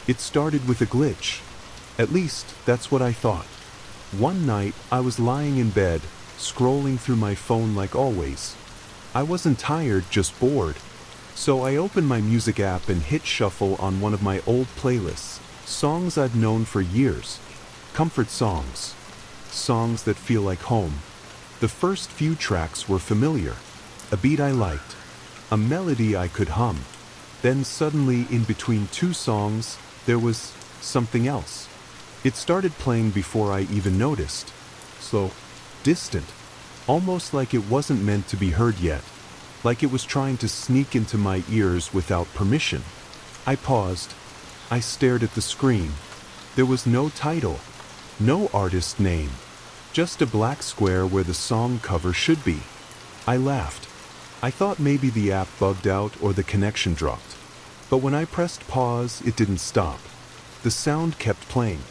It started with a glitch. At least, that's what I thought. One night, I was lying in bed, scrolling through my phone like always. I wasn't tired, just bored. So I opened my music app and hit shuffle on one of my old playlists. Songs I've known for years. Comfort songs. Songs that feel like home. The first few tracks were familiar. A beat I liked. A melody I could hum. Then suddenly, in between two songs, there was something else. It started playing before I even noticed. Slow, distant, almost like it wasn't meant to be heard yet, like it was trying to sneak into my ears without permission. I paused. I stared at the screen. There was no title, no artist name, just a black square where the song cover should be. I laughed. I thought maybe the app bugged out or the connection dropped. But when I pressed pause, it didn't stop. The sound kept playing.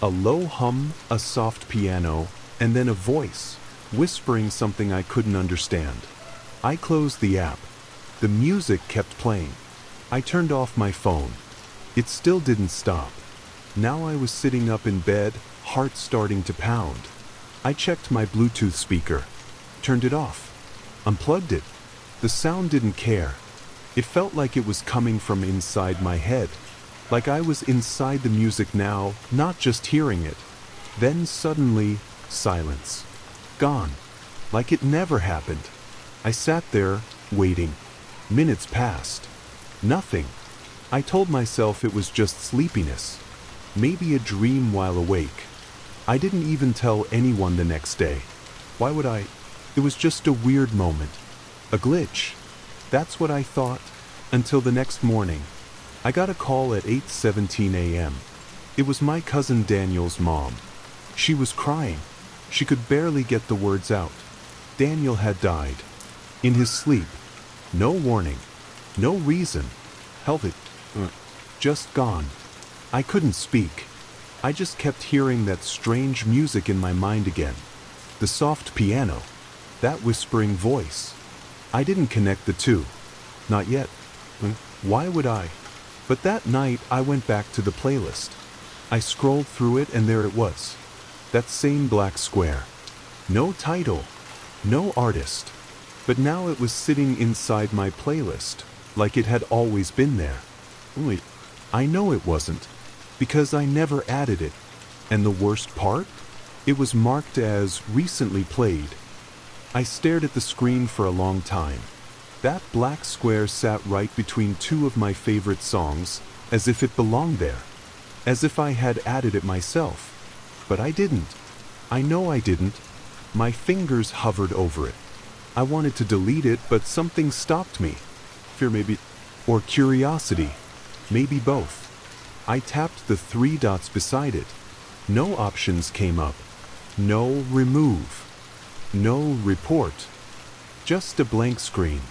A low hum, a soft piano, and then a voice, whispering something I couldn't understand. I closed the app. The music kept playing. I turned off my phone. It still didn't stop. Now I was sitting up in bed, heart starting to pound. I checked my Bluetooth speaker, turned it off, unplugged it. The sound didn't care. It felt like it was coming from inside my head. Like I was inside the music now, not just hearing it. Then suddenly, silence. Gone. Like it never happened. I sat there, waiting. Minutes passed. Nothing. I told myself it was just sleepiness. Maybe a dream while awake. I didn't even tell anyone the next day. Why would I? It was just a weird moment. A glitch. That's what I thought, until the next morning. I got a call at 8:17 a.m. It was my cousin Daniel's mom. She was crying. She could barely get the words out. Daniel had died. In his sleep. No warning. No reason. Hell, it just gone. I couldn't speak. I just kept hearing that strange music in my mind again. The soft piano. That whispering voice. I didn't connect the two. Not yet. Why would I? But that night I went back to the playlist. I scrolled through it and there it was. That same black square. No title. No artist. But now it was sitting inside my playlist, like it had always been there. Wait, I know it wasn't, because I never added it. And the worst part? It was marked as recently played. I stared at the screen for a long time. That black square sat right between two of my favorite songs, as if it belonged there. As if I had added it myself. But I didn't. I know I didn't. My fingers hovered over it. I wanted to delete it, but something stopped me. Fear maybe, or curiosity. Maybe both. I tapped the three dots beside it. No options came up. No remove. No report. Just a blank screen.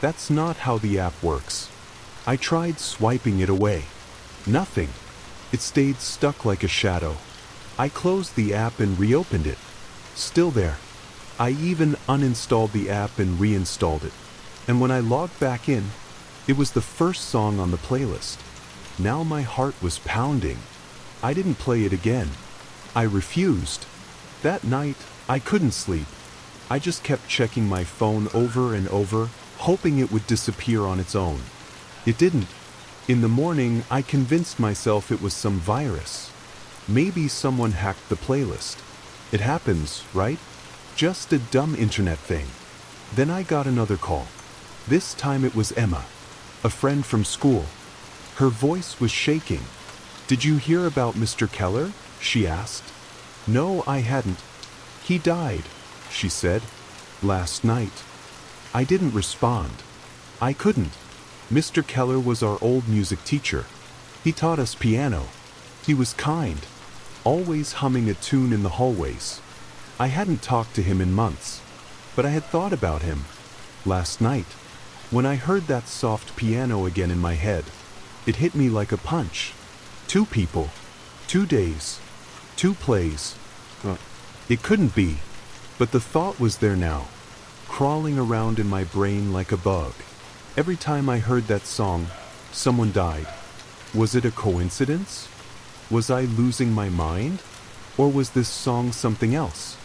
That's not how the app works. I tried swiping it away. Nothing. It stayed stuck like a shadow. I closed the app and reopened it. Still there. I even uninstalled the app and reinstalled it. And when I logged back in, it was the first song on the playlist. Now my heart was pounding. I didn't play it again. I refused. That night, I couldn't sleep. I just kept checking my phone over and over, hoping it would disappear on its own. It didn't. In the morning, I convinced myself it was some virus. Maybe someone hacked the playlist. It happens, right? Just a dumb internet thing. Then I got another call. This time it was Emma, a friend from school. Her voice was shaking. "Did you hear about Mr. Keller?" she asked. No, I hadn't. "He died," she said, "last night." I didn't respond. I couldn't. Mr. Keller was our old music teacher. He taught us piano. He was kind, always humming a tune in the hallways. I hadn't talked to him in months, but I had thought about him. Last night, when I heard that soft piano again in my head, it hit me like a punch. Two people, 2 days, 2 plays. It couldn't be, but the thought was there now, crawling around in my brain like a bug. Every time I heard that song, someone died. Was it a coincidence? Was I losing my mind? Or was this song something else?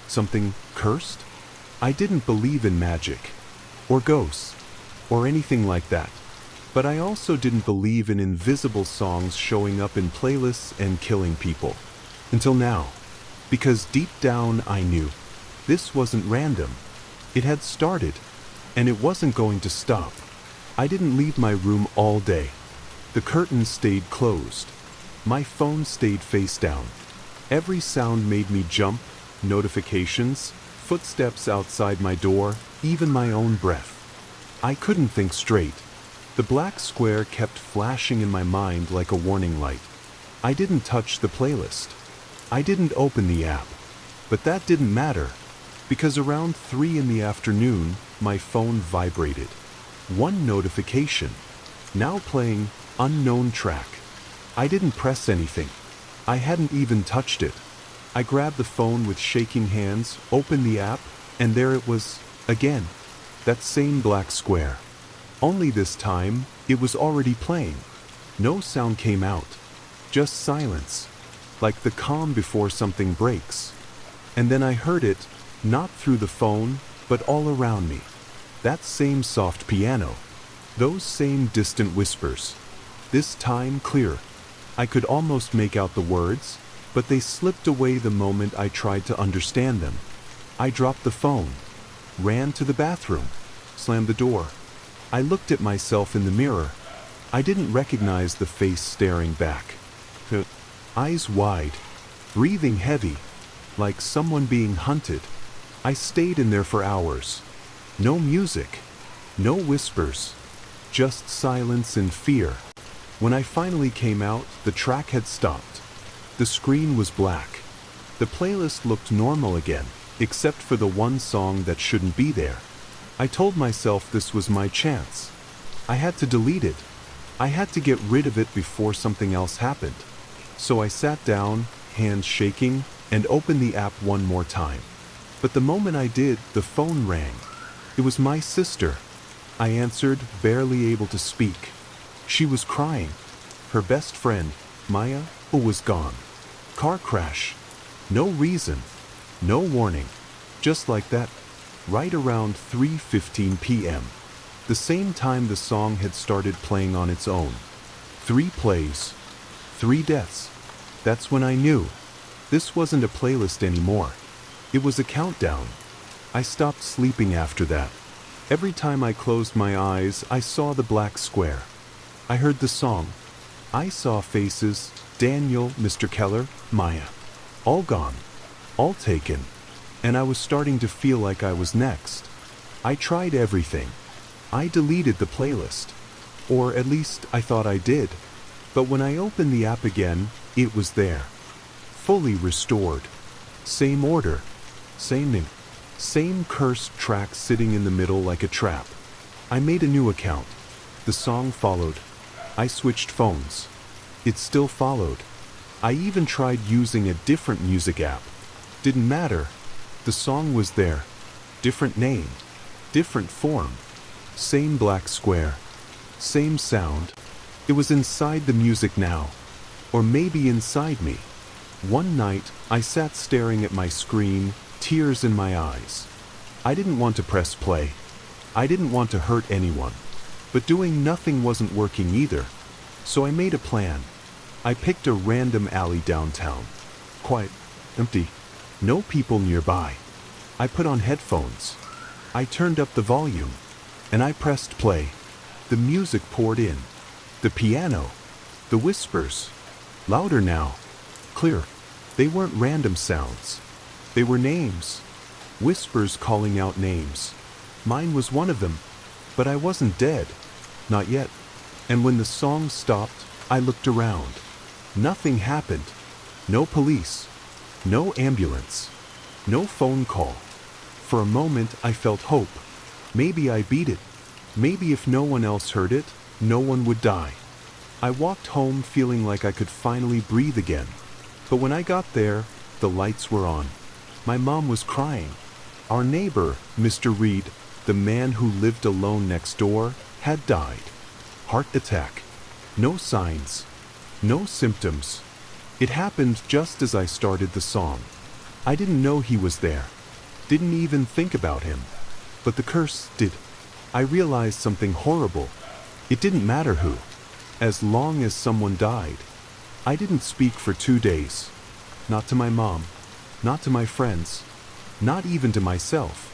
Something cursed? I didn't believe in magic, or ghosts, or anything like that. But I also didn't believe in invisible songs showing up in playlists and killing people. Until now. Because deep down I knew. This wasn't random. It had started, and it wasn't going to stop. I didn't leave my room all day. The curtains stayed closed. My phone stayed face down. Every sound made me jump, notifications, footsteps outside my door, even my own breath. I couldn't think straight. The black square kept flashing in my mind like a warning light. I didn't touch the playlist. I didn't open the app. But that didn't matter, because around 3 in the afternoon, my phone vibrated. One notification. Now playing unknown track. I didn't press anything. I hadn't even touched it. I grabbed the phone with shaking hands, opened the app, and there it was, again. That same black square. Only this time, it was already playing. No sound came out. Just silence. Like the calm before something breaks. And then I heard it, not through the phone, but all around me. That same soft piano. Those same distant whispers. This time clear. I could almost make out the words, but they slipped away the moment I tried to understand them. I dropped the phone, ran to the bathroom, slammed the door. I looked at myself in the mirror. I didn't recognize the face staring back. The eyes wide, breathing heavy, like someone being hunted. I stayed in there for hours. No music, no whispers, just silence and fear. When I finally came out, the track had stopped. The screen was black. The playlist looked normal again, except for the one song that shouldn't be there. I told myself this was my chance. I had to delete it. I had to get rid of it before something else happened. So I sat down, hands shaking, and opened the app one more time. But the moment I did, the phone rang. It was my sister. I answered, barely able to speak. She was crying. Her best friend, Maya, was gone. Car crash. No reason. No warning. Just like that. Right around 3:15 p.m. The same time the song had started playing on its own. 3 plays. 3 deaths. That's when I knew. This wasn't a playlist anymore. It was a countdown. I stopped sleeping after that. Every time I closed my eyes, I saw the black square. I heard the song. I saw faces, Daniel, Mr. Keller, Maya. All gone. All taken. And I was starting to feel like I was next. I tried everything. I deleted the playlist. Or at least I thought I did. But when I opened the app again, it was there. Fully restored. Same order. Same name. Same cursed track sitting in the middle like a trap. I made a new account. The song followed. I switched phones. It still followed. I even tried using a different music app. Didn't matter. The song was there. Different name. Different form. Same black square. Same sound. It was inside the music now. Or maybe inside me. One night, I sat staring at my screen, tears in my eyes. I didn't want to press play. I didn't want to hurt anyone. But doing nothing wasn't working either. So I made a plan. I picked a random alley downtown. Quiet. Empty. No people nearby. I put on headphones. I turned up the volume. And I pressed play. The music poured in. The piano. The whispers. Louder now. Clear. They weren't random sounds. They were names. Whispers calling out names. Mine was one of them. But I wasn't dead. Not yet. And when the song stopped, I looked around. Nothing happened. No police. No ambulance. No phone call. For a moment, I felt hope. Maybe I beat it. Maybe if no one else heard it, no one would die. I walked home feeling like I could finally breathe again. But when I got there, the lights were on. My mom was crying. Our neighbor, Mr. Reed, the man who lived alone next door, had died. Heart attack. No signs. No symptoms. It happened just as I started the song. I didn't know he was there. Didn't even think about him. But the curse did. I realized something horrible. It didn't matter who. As long as someone died. I didn't speak for 2 days. Not to my mom. Not to my friends. Not even to myself.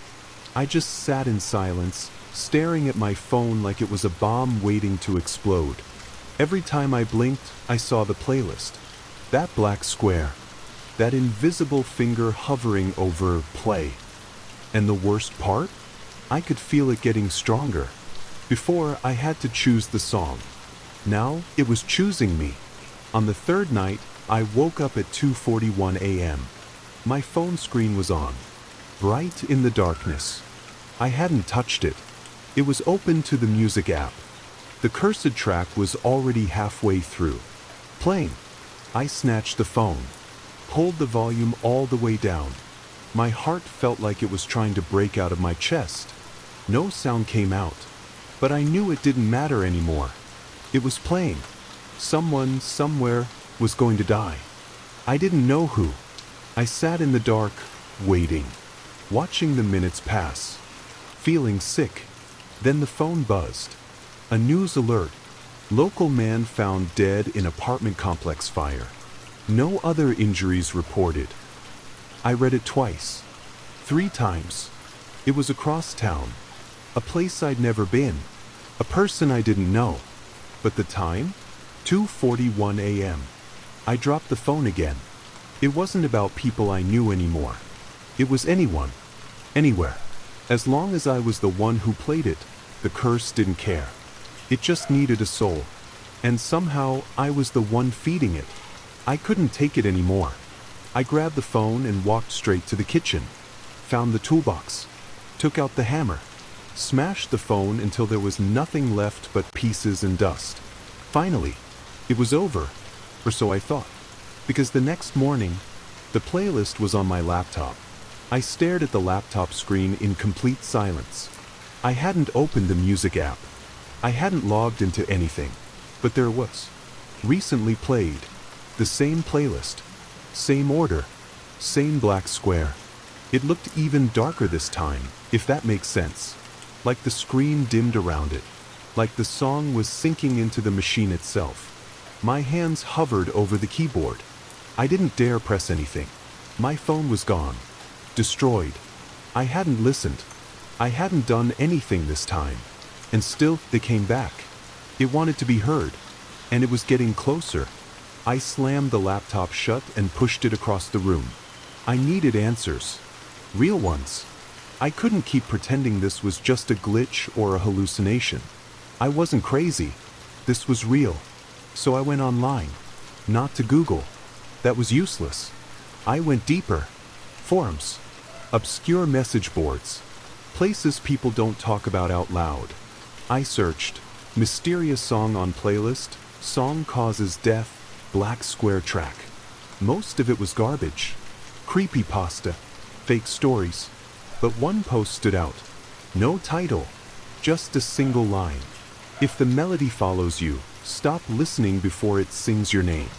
I just sat in silence, staring at my phone like it was a bomb waiting to explode. Every time I blinked, I saw the playlist. That black square. That invisible finger hovering over play. And the worst part? I could feel it getting stronger. Before, I had to choose the song. Now, it was choosing me. On the third night, I woke up at 2:41 a.m. My phone screen was on. Bright in the darkness. I hadn't touched it. It was open to the music app. The cursed track was already halfway through. Playing. I snatched the phone. Pulled the volume all the way down. My heart felt like it was trying to break out of my chest. No sound came out. But I knew it didn't matter anymore. It was playing. Someone, somewhere, was going to die. I didn't know who. I sat in the dark, waiting. Watching the minutes pass. Feeling sick. Then the phone buzzed. A news alert. Local man found dead in apartment complex fire. No other injuries reported. I read it twice. 3 times. It was across town. A place I'd never been. A person I didn't know. But the time? 2:41 a.m. I dropped the phone again. It wasn't about people I knew anymore. It was anyone. Anywhere. As long as I was the one who played it, the curse didn't care. It just needed a soul. And somehow, I was the one feeding it. I couldn't take it anymore. I grabbed the phone and walked straight to the kitchen. Found the toolbox. Took out the hammer. Smashed the phone until there was nothing left but pieces and dust. Finally, it was over. Or so I thought. Because the next morning, the playlist was on my laptop. I stared at the laptop screen in complete silence. I hadn't opened the music app. I hadn't logged into anything. But there was. Recently played. The same playlist. Same order. Same black square. It looked even darker this time, if that makes sense. Like the screen dimmed around it. Like the song was sinking into the machine itself. My hands hovered over the keyboard. I didn't dare press anything. My phone was gone. Destroyed. I hadn't listened. I hadn't done anything this time. And still, they came back. It wanted to be heard. And it was getting closer. I slammed the laptop shut and pushed it across the room. I needed answers. Real ones. I couldn't keep pretending this was just a glitch or a hallucination. I wasn't crazy. This was real. So I went online. Not to Google. That was useless. I went deeper. Forums. Obscure message boards. Places people don't talk about out loud. I searched. Mysterious song on playlist. Song causes death. Black square track. Most of it was garbage. Creepypasta. Fake stories. But one post stood out. No title. Just a single line. If the melody follows you, stop listening before it sings your name.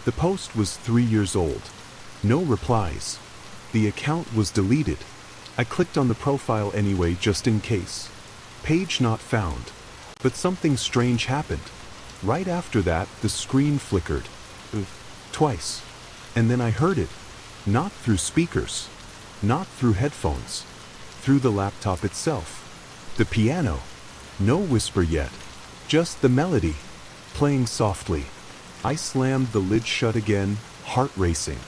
The post was 3 years old. No replies. The account was deleted. I clicked on the profile anyway just in case. Page not found. But something strange happened. Right after that, the screen flickered. Twice. And then I heard it. Not through speakers. Not through headphones. Through the laptop itself. The piano. No whisper yet. Just the melody. Playing softly. I slammed the lid shut again, heart racing.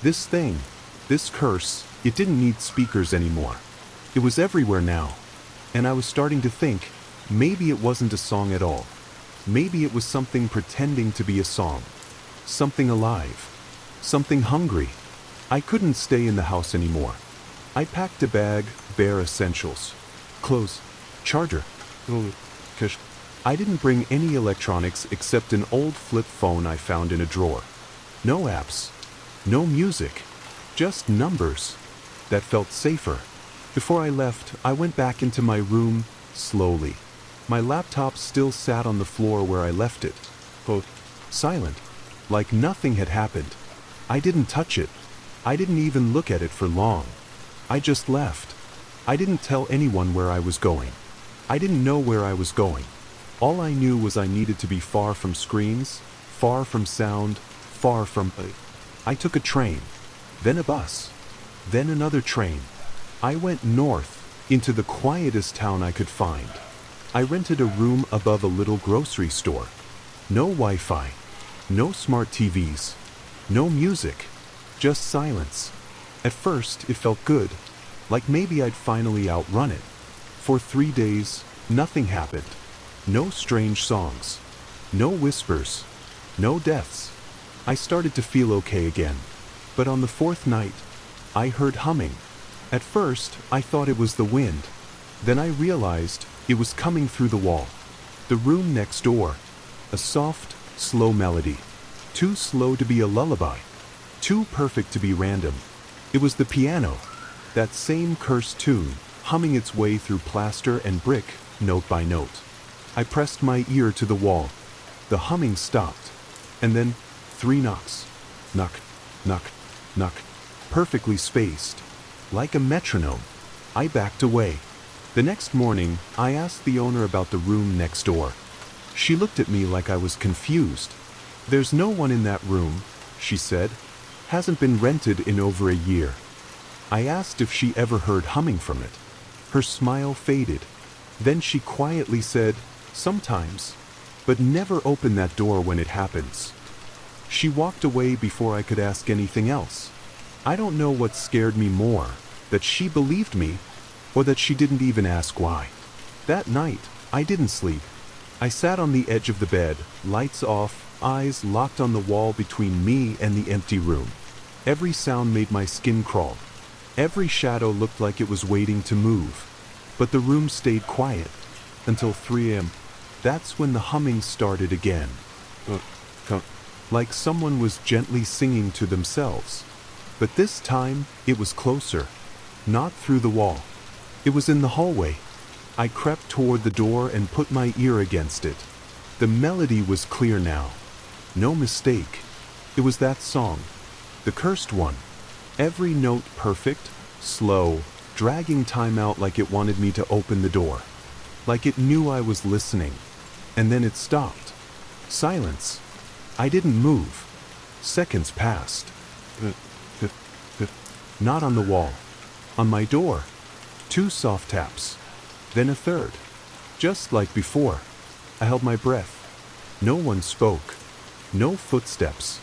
This thing, this curse, it didn't need speakers anymore. It was everywhere now. And I was starting to think, maybe it wasn't a song at all. Maybe it was something pretending to be a song. Something alive. Something hungry. I couldn't stay in the house anymore. I packed a bag, bare essentials. Clothes. Charger. I didn't bring any electronics except an old flip phone I found in a drawer. No apps. No music. Just numbers. That felt safer. Before I left, I went back into my room, slowly. My laptop still sat on the floor where I left it. Silent. Like nothing had happened. I didn't touch it. I didn't even look at it for long. I just left. I didn't tell anyone where I was going. I didn't know where I was going. All I knew was I needed to be far from screens, far from sound, far from... I took a train, then a bus, then another train. I went north, into the quietest town I could find. I rented a room above a little grocery store. No Wi-Fi, no smart TVs, no music, just silence. At first, it felt good, like maybe I'd finally outrun it. For 3 days, nothing happened. No strange songs, no whispers, no deaths. I started to feel okay again. But on the 4th night, I heard humming. At first, I thought it was the wind. Then I realized it was coming through the wall. The room next door. A soft, slow melody. Too slow to be a lullaby. Too perfect to be random. It was the piano. That same cursed tune, humming its way through plaster and brick, note by note. I pressed my ear to the wall. The humming stopped. And then, 3 knocks. Knock, knock, knock. Perfectly spaced. Like a metronome. I backed away. The next morning, I asked the owner about the room next door. She looked at me like I was confused. "There's no one in that room," she said. "Hasn't been rented in over a year." I asked if she ever heard humming from it. Her smile faded. Then she quietly said, "Sometimes, but never open that door when it happens." She walked away before I could ask anything else. I don't know what scared me more, that she believed me, or that she didn't even ask why. That night, I didn't sleep. I sat on the edge of the bed, lights off, eyes locked on the wall between me and the empty room. Every sound made my skin crawl. Every shadow looked like it was waiting to move. But the room stayed quiet until 3 a.m. That's when the humming started again. Like someone was gently singing to themselves. But this time, it was closer. Not through the wall. It was in the hallway. I crept toward the door and put my ear against it. The melody was clear now. No mistake. It was that song. The cursed one. Every note perfect, slow, dragging time out like it wanted me to open the door. Like it knew I was listening. And then it stopped. Silence. I didn't move. Seconds passed. Not on the wall. On my door. 2 soft taps. Then a third. Just like before. I held my breath. No one spoke. No footsteps.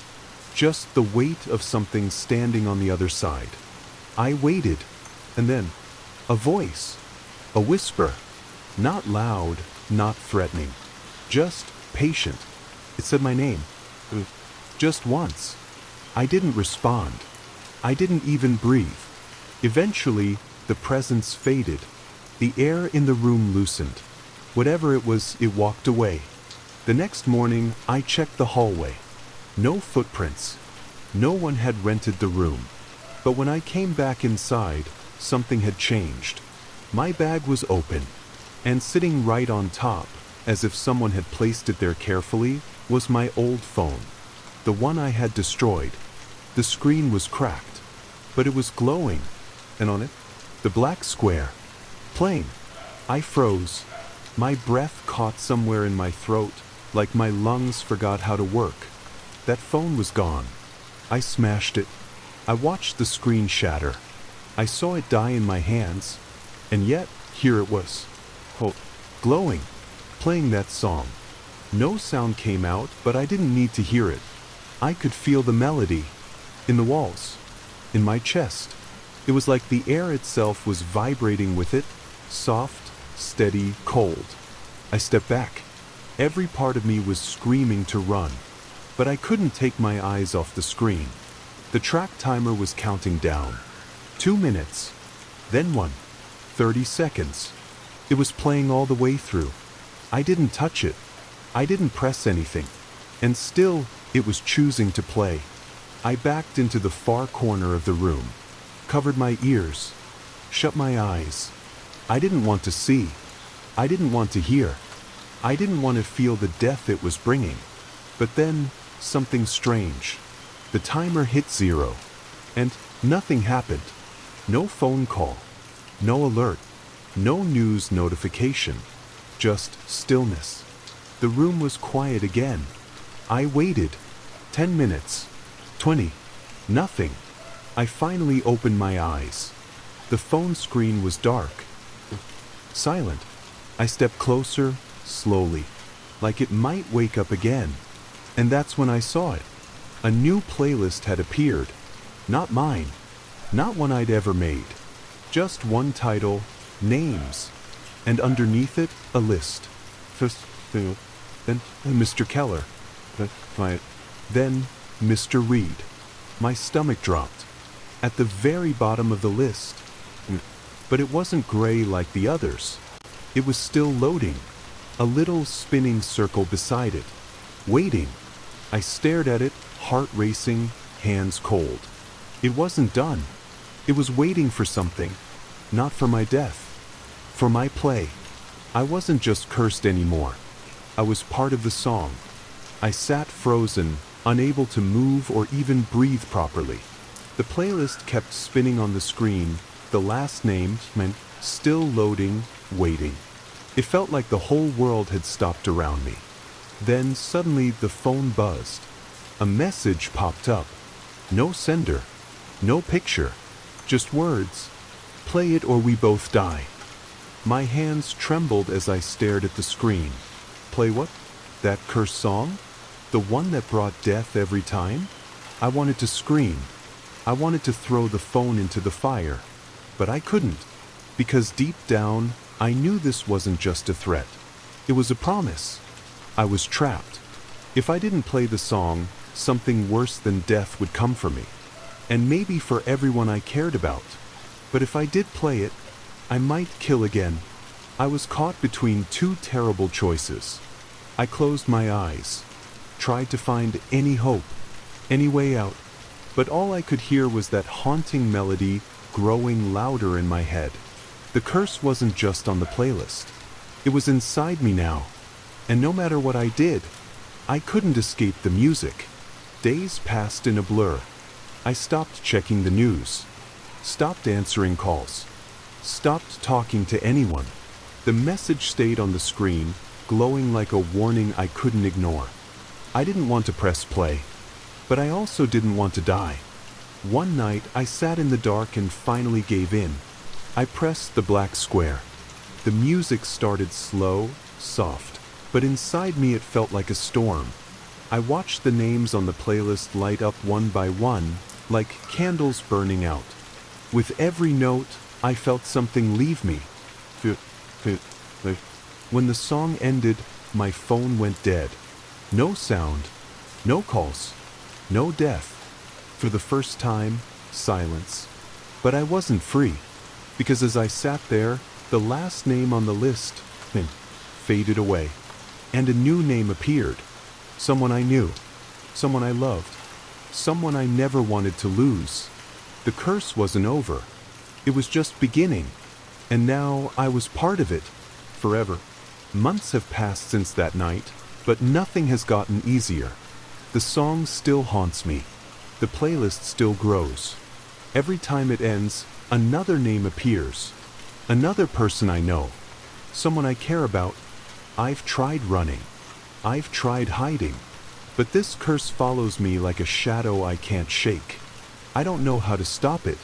Just the weight of something standing on the other side. I waited. And then, a voice. A whisper. Not loud, not threatening. Just patient. It said my name. Just once. I didn't respond. I didn't even breathe. Eventually, the presence faded. The air in the room loosened. Whatever it was, it walked away. The next morning, I checked the hallway. No footprints. No one had rented the room. But when I came back inside, something had changed. My bag was open. And sitting right on top, as if someone had placed it there carefully, was my old phone. The one I had destroyed. The screen was cracked. But it was glowing. And on it, the black square. Plain. I froze. My breath caught somewhere in my throat, like my lungs forgot how to work. That phone was gone. I smashed it. I watched the screen shatter. I saw it die in my hands. And yet, here it was. Glowing. Playing that song. No sound came out, but I didn't need to hear it. I could feel the melody. In the walls. In my chest. It was like the air itself was vibrating with it. Soft, steady, cold. I stepped back. Every part of me was screaming to run. But I couldn't take my eyes off the screen. The track timer was counting down. 2 minutes. Then 1. 30 seconds. It was playing all the way through. I didn't touch it. I didn't press anything. And still, it was choosing to play. I backed into the far corner of the room. Covered my ears. Shut my eyes. I didn't want to see. I didn't want to hear. I didn't want to feel the death it was bringing. But then, something strange. The timer hit 0. And nothing happened. No phone call. No alert. No news notification. Just stillness. The room was quiet again. I waited. 10 minutes. 20. Nothing. I finally opened my eyes. The phone screen was dark. Silent. I stepped closer, slowly, like it might wake up again. And that's when I saw it. A new playlist had appeared. Not mine. Not one I'd ever made. Just one title, Names. And underneath it, a list. First, then Mr. Keller. Then Mr. Reed. My stomach dropped. At the very bottom of the list. But it wasn't gray like the others. It was still loading. A little spinning circle beside it. Waiting. I stared at it, heart racing, hands cold. It wasn't done. It was waiting for something. Not for my death. For my play. I wasn't just cursed anymore. I was part of the song. I sat frozen, unable to move or even breathe properly. The playlist kept spinning on the screen. The last name meant still loading, waiting. It felt like the whole world had stopped around me. Then suddenly the phone buzzed. A message popped up. No sender. No picture. Just words. Play it or we both die. My hands trembled as I stared at the screen. Play what? That cursed song? The one that brought death every time? I wanted to scream. I wanted to throw the phone into the fire. But I couldn't. Because deep down, I knew this wasn't just a threat. It was a promise. I was trapped. If I didn't play the song, something worse than death would come for me. And maybe for everyone I cared about. But if I did play it, I might kill again. I was caught between two terrible choices. I closed my eyes. Tried to find any hope. Any way out. But all I could hear was that haunting melody growing louder in my head. The curse wasn't just on the playlist. It was inside me now. And no matter what I did, I couldn't escape the music. Days passed in a blur. I stopped checking the news. Stopped answering calls. Stopped talking to anyone. The message stayed on the screen, glowing like a warning I couldn't ignore. I didn't want to press play. But I also didn't want to die. One night, I sat in the dark and finally gave in. I pressed the black square. The music started slow, soft, but inside me it felt like a storm. I watched the names on the playlist light up one by one, like candles burning out. With every note, I felt something leave me. When the song ended, my phone went dead. No sound, no calls, no death. For the first time, silence. But I wasn't free, because as I sat there, the last name on the list faded away, and a new name appeared. Someone I knew, someone I loved, someone I never wanted to lose. The curse wasn't over. It was just beginning, and now I was part of it, forever. Months have passed since that night, but nothing has gotten easier. The song still haunts me. The playlist still grows. Every time it ends, another name appears. Another person I know. Someone I care about. I've tried running. I've tried hiding. But this curse follows me like a shadow I can't shake. I don't know how to stop it.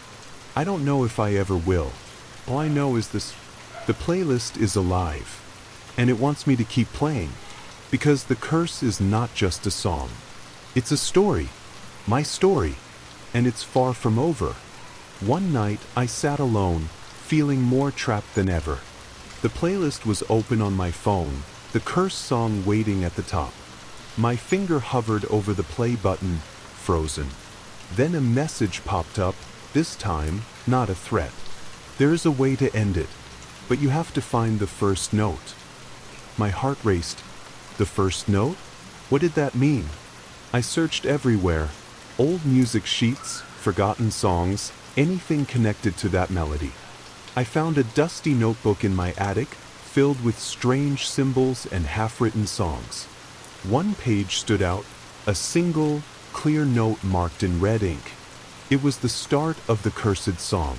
I don't know if I ever will. All I know is this. The playlist is alive. And it wants me to keep playing. Because the curse is not just a song. It's a story. My story. And it's far from over. One night, I sat alone, feeling more trapped than ever. The playlist was open on my phone, the curse song waiting at the top. My finger hovered over the play button, frozen. Then a message popped up, this time, not a threat. There is a way to end it, but you have to find the first note. My heart raced. The first note? What did that mean? I searched everywhere. Old music sheets, forgotten songs, anything connected to that melody. I found a dusty notebook in my attic, filled with strange symbols and half-written songs. One page stood out, a single, clear note marked in red ink. It was the start of the cursed song.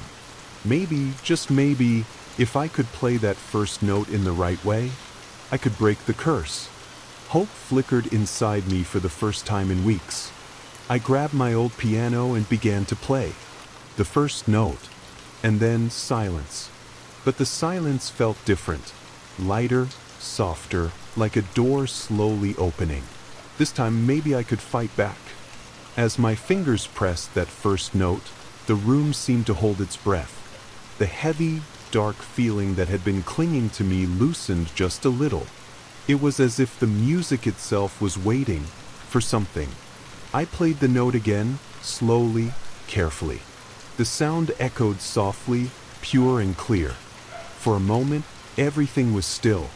Maybe, just maybe, if I could play that first note in the right way, I could break the curse. Hope flickered inside me for the first time in weeks. I grabbed my old piano and began to play. The first note, and then silence. But the silence felt different. Lighter, softer, like a door slowly opening. This time maybe I could fight back. As my fingers pressed that first note, the room seemed to hold its breath. The heavy, dark feeling that had been clinging to me loosened just a little. It was as if the music itself was waiting for something. I played the note again, slowly, carefully. The sound echoed softly, pure and clear. For a moment, everything was still.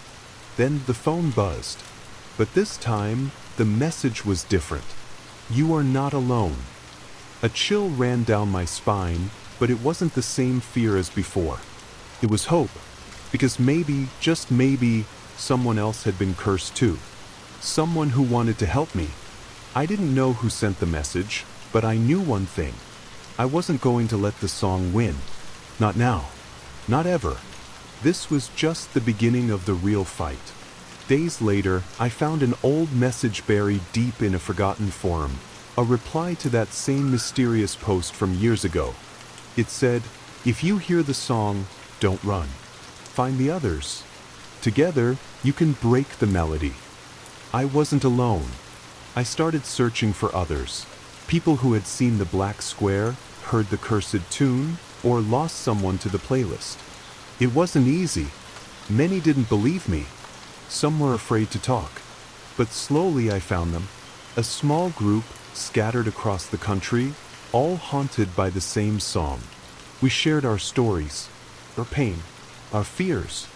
Then the phone buzzed. But this time, the message was different. You are not alone. A chill ran down my spine, but it wasn't the same fear as before. It was hope, because maybe, just maybe, someone else had been cursed too. Someone who wanted to help me. I didn't know who sent the message, but I knew one thing. I wasn't going to let the song win. Not now. Not ever. This was just the beginning of the real fight. Days later, I found an old message buried deep in a forgotten forum, a reply to that same mysterious post from years ago. It said, "If you hear the song, don't run. Find the others. Together, you can break the melody." I wasn't alone. I started searching for others. People who had seen the black square, heard the cursed tune, or lost someone to the playlist. It wasn't easy. Many didn't believe me. Some were afraid to talk. But slowly I found them. A small group, scattered across the country, all haunted by the same song. We shared our stories, our pain, our fears,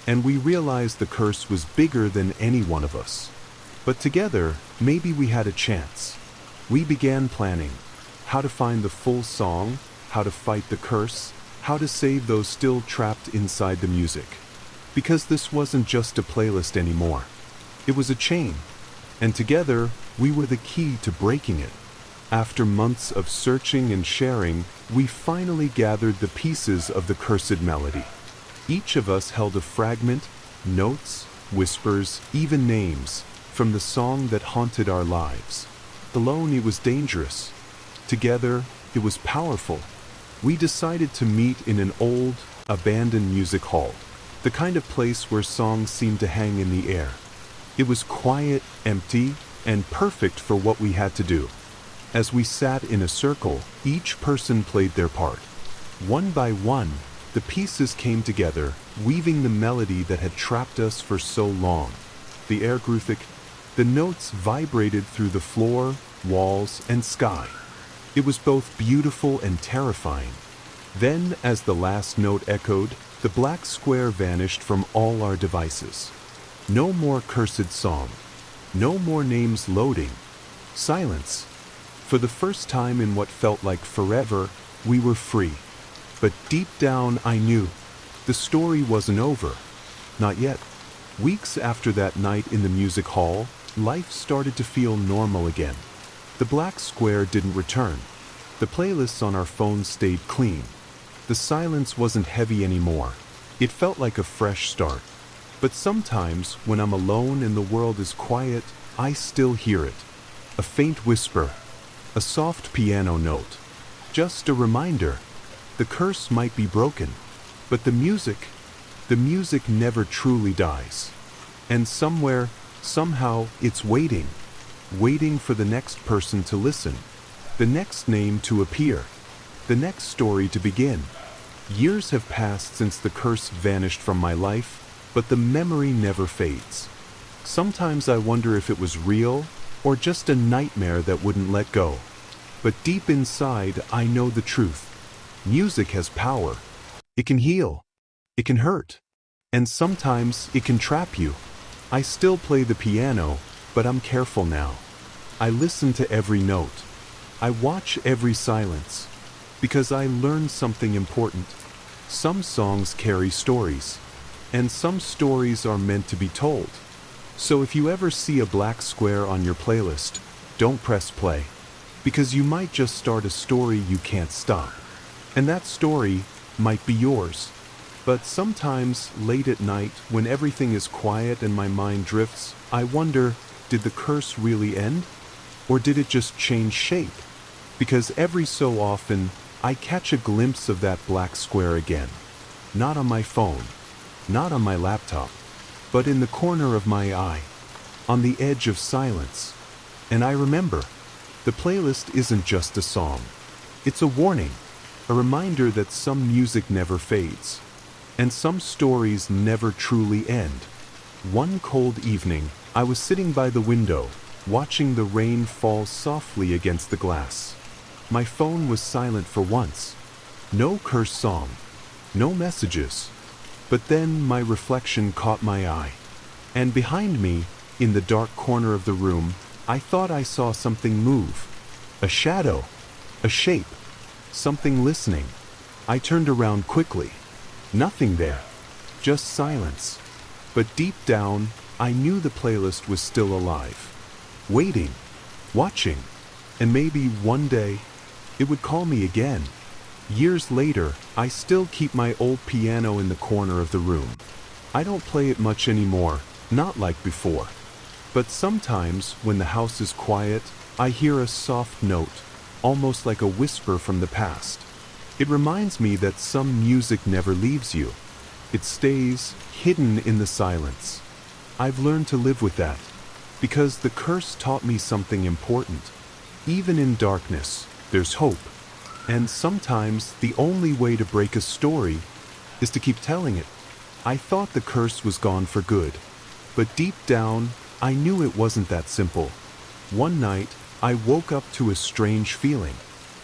and we realized the curse was bigger than any one of us. But together, maybe we had a chance. We began planning how to find the full song, how to fight the curse, how to save those still trapped inside the music. Because this wasn't just a playlist anymore. It was a chain, and together, we were the key to breaking it. After months of searching and sharing, we finally gathered the pieces of the cursed melody. Each of us held a fragment, notes, whispers, even names, from the song that haunted our lives. Alone it was dangerous. Together, it was powerful. We decided to meet in an old, abandoned music hall, the kind of place where songs seemed to hang in the air. It was quiet, empty, and perfect for what we had to do. As we sat in a circle, each person played their part. One by one, the pieces came together, weaving the melody that had trapped us for so long. The air grew thick. The notes vibrated through the floor, walls, and sky. It was both beautiful and terrifying. Then, as the last note echoed, the black square vanished from all our devices. No more cursed song. No more names loading. Silence. For the first time in what felt like forever, we were free. But deep down I knew the story wasn't over. Not yet. Weeks after that night in the music hall, life started to feel normal again. The black square didn't return. The playlists on our phones stayed clean. The silence wasn't heavy anymore. It felt like a fresh start. But sometimes, when I'm alone and the world is quiet, I still hear it. A faint whisper. A soft piano note. Just a reminder. The curse might be broken, but the music never truly dies. And somewhere, somehow, it's waiting for the next person to listen, the next name to appear, the next story to begin. Years have passed since the curse vanished from my life, but the memory never fades. Sometimes I wonder if it was real, or just a nightmare that wouldn't let go. But deep inside, I know the truth. Music has power. It can heal. It can hurt. And sometimes it can trap you. I still play the piano, but I'm careful now. I listen to every note. I watch every silence. Because I learned something important. Some songs carry stories. And some stories are meant to be told. So if you ever see a black square on your playlist, don't press play, because you might just start a story you can't stop. And that story might be yours. But sometimes, late at night, when everything is quiet and my mind drifts, I wonder, did the curse really end? Or did it just change shape? Because every so often, I catch a glimpse of that black square again. Not on my phone, not on my laptop, but in the corner of my eye, on the edge of silence. And I remember, the playlist isn't just a song. It's a warning, a reminder that some music never fades, and some stories never truly end. One cold evening, I was sitting by the window, watching the rain fall softly against the glass. My phone was silent for once. No curse song, no messages. But then my reflection caught my eye. And behind me, in the dark corner of the room, I thought I saw something move. A shadow, a shape, something listening. I turned around quickly. Nothing there, just silence. But deep down, I knew the playlist was still alive. Waiting, watching, and maybe one day, it would call me again. Years later, I still keep my old piano in the corner of the room. I don't play it much anymore, not like before. But sometimes, when the house is quiet, I hear a soft note, almost like a whisper from the past. It reminds me that some music never leaves you. It stays hidden in the silence. I've learned to live with that, because the curse taught me something important. Even in darkness, there's hope. And sometimes the only way to break a story is to keep telling it. I thought the curse was gone for good, but deep down, I knew it wasn't that simple. One night, I woke up to a strange feeling.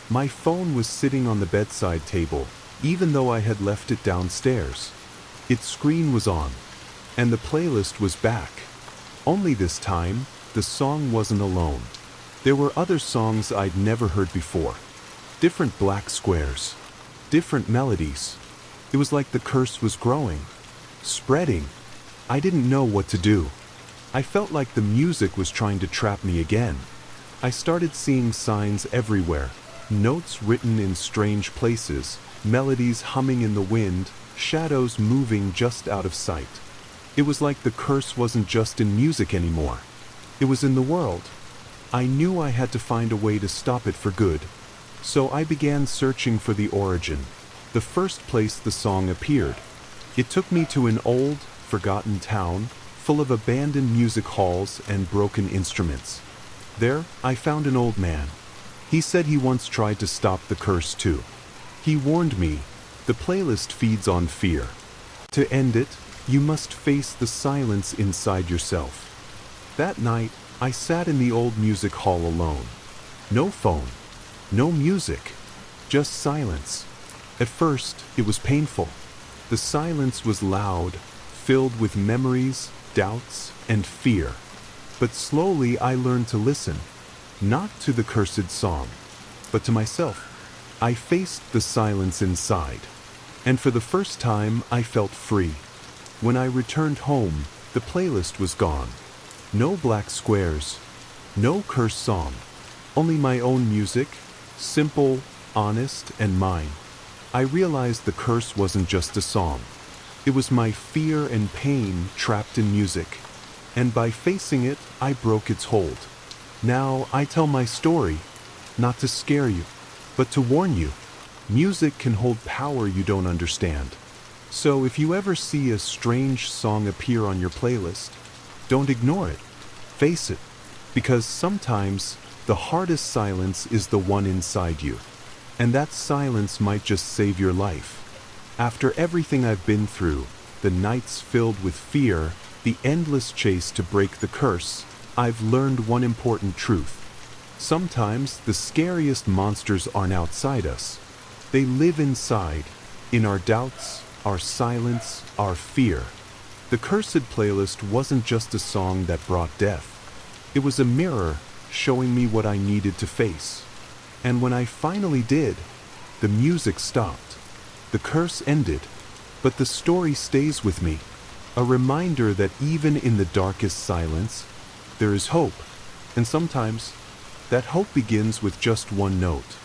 My phone was sitting on the bedside table, even though I had left it downstairs. Its screen was on, and the playlist was back. Only this time, the song wasn't alone. There were other songs I'd never heard before. Different black squares, different melodies. It was like the curse was growing, spreading. I didn't know what to do. I felt like the music was trying to trap me again. I started seeing signs everywhere, notes written in strange places, melodies humming in the wind, shadows moving just out of sight. It was like the curse wasn't just in music anymore. It was in the world. I knew I had to find a way to stop it for good. So I began searching for the origin, the first place the song appeared. It took me to an old, forgotten town, full of abandoned music halls and broken instruments. There, I found an old man. He said he once tried to stop the curse too. He warned me, the playlist feeds on fear. To end it, you must face the silence inside yourself. That night, I sat in the old music hall alone. No phone. No music, just silence. At first, it was painful. The silence was loud, filled with memories, doubts, and fear. But slowly I learned to listen, not to the cursed song, but to myself. I faced the silence inside, and for the first time I felt free. When I returned home, the playlist was gone. No black squares, no cursed song, only my own music, simple, honest, and mine. I realized the curse wasn't just a song. It was my fear and pain trapped in music. And by facing it, I broke its hold. Now I tell my story, not to scare you, but to warn you. Music can hold power you don't understand. So if you ever see a strange song appear on your playlist, don't ignore it. Face it. Because sometimes, the hardest silence is the one inside you. And that silence might just save your life. After everything I've been through, the nights filled with fear, the endless chase to break the curse, I've learned one important truth. Sometimes the scariest monsters aren't outside us. They live inside, in our doubts, our silence, our fear. The Cursed playlist wasn't just a song that brought death. It was a mirror showing me what I needed to face. And when I finally did, the music stopped. The curse ended, but the story stays with me. A reminder that even in the darkest silence, there is hope, and sometimes that hope begins with just one note.